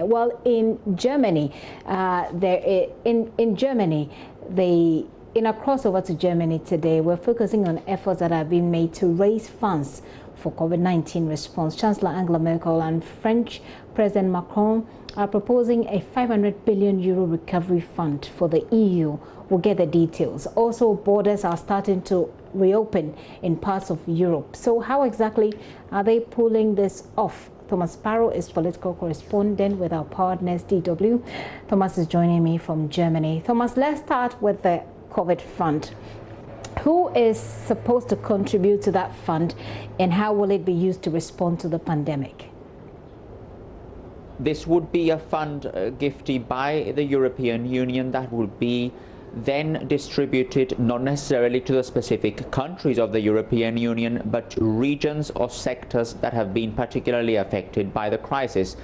Well, in Germany, in Germany, in a crossover to Germany today, we're focusing on efforts that have been made to raise funds for COVID-19 response. Chancellor Angela Merkel and French President Macron are proposing a 500 billion euro recovery fund for the EU. We'll get the details. Also, borders are starting to reopen in parts of Europe. So how exactly are they pulling this off? Thomas Sparrow is political correspondent with our partners DW. Thomas is joining me from Germany. Thomas, let's start with the COVID fund. Who is supposed to contribute to that fund, and how will it be used to respond to the pandemic? This would be a fund gifted by the European Union that would be then distributed not necessarily to the specific countries of the European Union, but to regions or sectors that have been particularly affected by the crisis.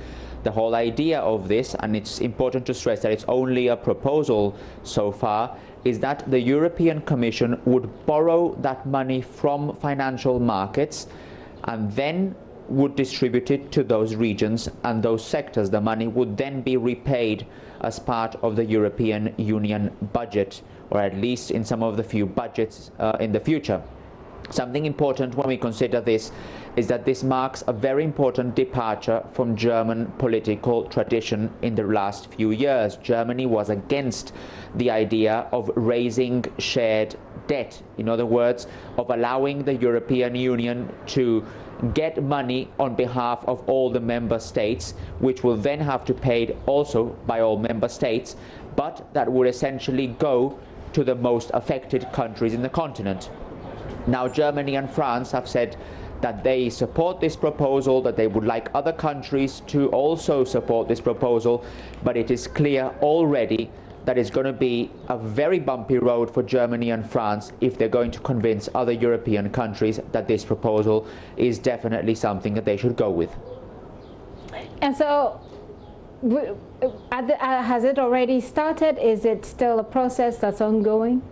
The whole idea of this, and it's important to stress that it's only a proposal so far, is that the European Commission would borrow that money from financial markets and then would distribute it to those regions and those sectors. The money would then be repaid as part of the European Union budget, or at least in some of the few budgets in the future. Something important when we consider this is that this marks a very important departure from German political tradition in the last few years. Germany was against the idea of raising shared debt. In other words, of allowing the European Union to get money on behalf of all the member states, which will then have to be paid also by all member states, but that would essentially go to the most affected countries in the continent. Now, Germany and France have said that they support this proposal, that they would like other countries to also support this proposal, but it is clear already that it's going to be a very bumpy road for Germany and France if they're going to convince other European countries that this proposal is definitely something that they should go with. And so, has it already started? Is it still a process that's ongoing?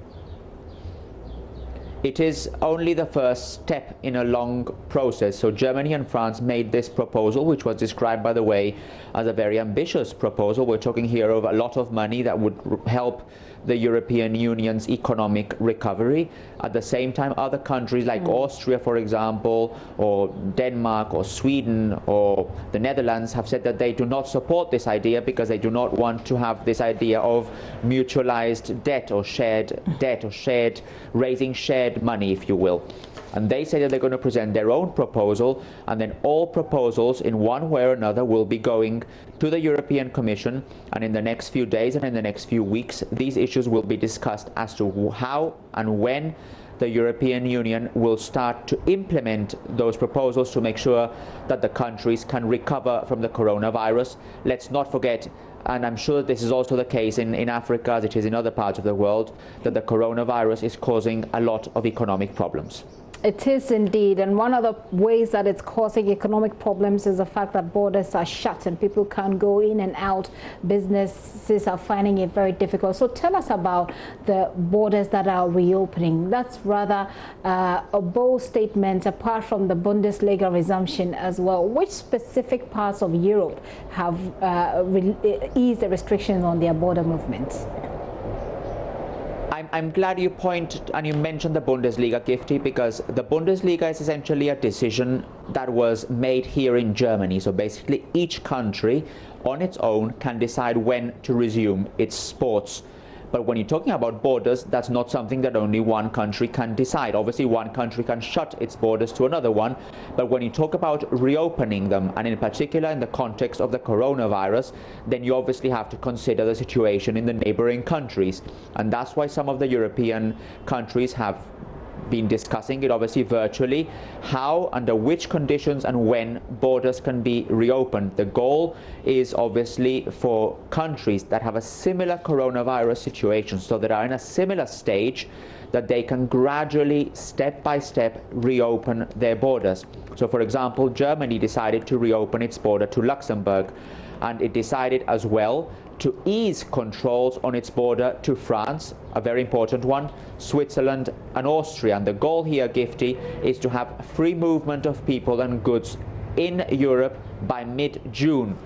It is only the first step in a long process. So Germany and France made this proposal, which was described, by the way, as a very ambitious proposal. We're talking here of a lot of money that would help the European Union's economic recovery. At the same time, other countries like Austria, for example, or Denmark or Sweden or the Netherlands have said that they do not support this idea because they do not want to have this idea of mutualized debt or shared raising shared money, if you will. And they say that they're going to present their own proposal, and then all proposals in one way or another will be going to the European Commission, and in the next few days and in the next few weeks these issues will be discussed as to how and when the European Union will start to implement those proposals to make sure that the countries can recover from the coronavirus. Let's not forget, and I'm sure this is also the case in Africa as it is in other parts of the world, that the coronavirus is causing a lot of economic problems. It is indeed, and one of the ways that it's causing economic problems is the fact that borders are shut and people can't go in and out. Businesses are finding it very difficult. So tell us about the borders that are reopening. That's rather a bold statement, apart from the Bundesliga resumption as well. Which specific parts of Europe have eased the restrictions on their border movements? I'm glad you point and you mentioned the Bundesliga, Gifty, because the Bundesliga is essentially a decision that was made here in Germany. So basically each country on its own can decide when to resume its sports. But when you're talking about borders, that's not something that only one country can decide. Obviously, one country can shut its borders to another one. But when you talk about reopening them, and in particular in the context of the coronavirus, then you obviously have to consider the situation in the neighboring countries. And that's why some of the European countries have been discussing it, obviously virtually, how, under which conditions and when borders can be reopened. The goal is obviously for countries that have a similar coronavirus situation, so that are in a similar stage, that they can gradually, step by step, reopen their borders. So for example, Germany decided to reopen its border to Luxembourg, and it decided as well to ease controls on its border to France, a very important one, Switzerland and Austria. And the goal here, Gifty, is to have free movement of people and goods in Europe by mid-June.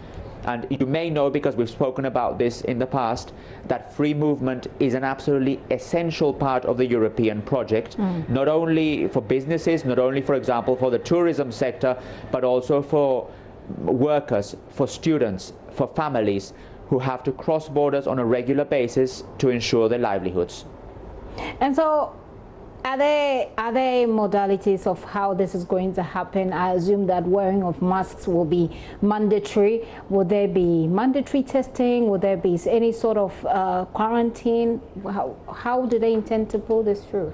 And you may know, because we've spoken about this in the past, that free movement is an absolutely essential part of the European project, not only for businesses, not only, for example, for the tourism sector, but also for workers, for students, for families who have to cross borders on a regular basis to ensure their livelihoods. And so, are there modalities of how this is going to happen? I assume that wearing of masks will be mandatory. Will there be mandatory testing? Will there be any sort of quarantine? How do they intend to pull this through?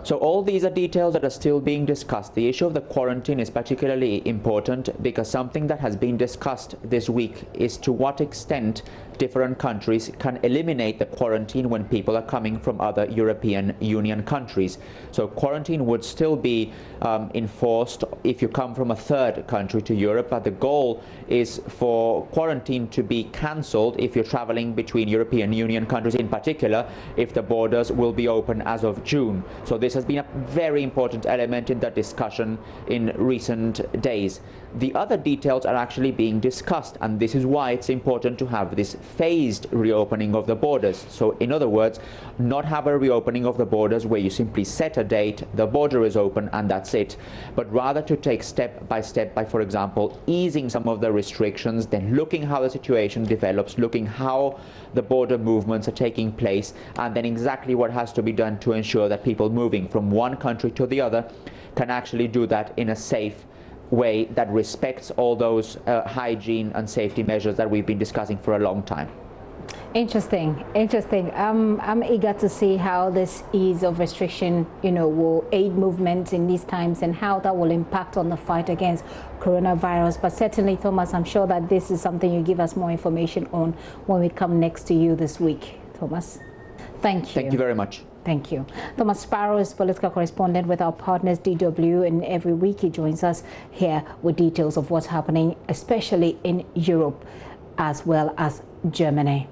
So all these are details that are still being discussed. The issue of the quarantine is particularly important because something that has been discussed this week is to what extent different countries can eliminate the quarantine when people are coming from other European Union countries. So quarantine would still be enforced if you come from a third country to Europe, but the goal is for quarantine to be cancelled if you're traveling between European Union countries, in particular if the borders will be open as of June. So this has been a very important element in the discussion in recent days. The other details are actually being discussed, and this is why it's important to have this phased reopening of the borders. So in other words, not have a reopening of the borders where you simply set a date, the border is open and that's it, but rather to take step by, for example, easing some of the restrictions, then looking how the situation develops, looking how the border movements are taking place, and then exactly what has to be done to ensure that people moving from one country to the other can actually do that in a safe way that respects all those hygiene and safety measures that we've been discussing for a long time. Interesting. I'm eager to see how this ease of restriction, will aid movement in these times and how that will impact on the fight against coronavirus. But certainly, Thomas, I'm sure that this is something you give us more information on when we come next to you this week. Thomas, thank you. Thank you very much. Thank you. Thomas Sparrow is political correspondent with our partners DW, and every week he joins us here with details of what's happening, especially in Europe as well as Germany.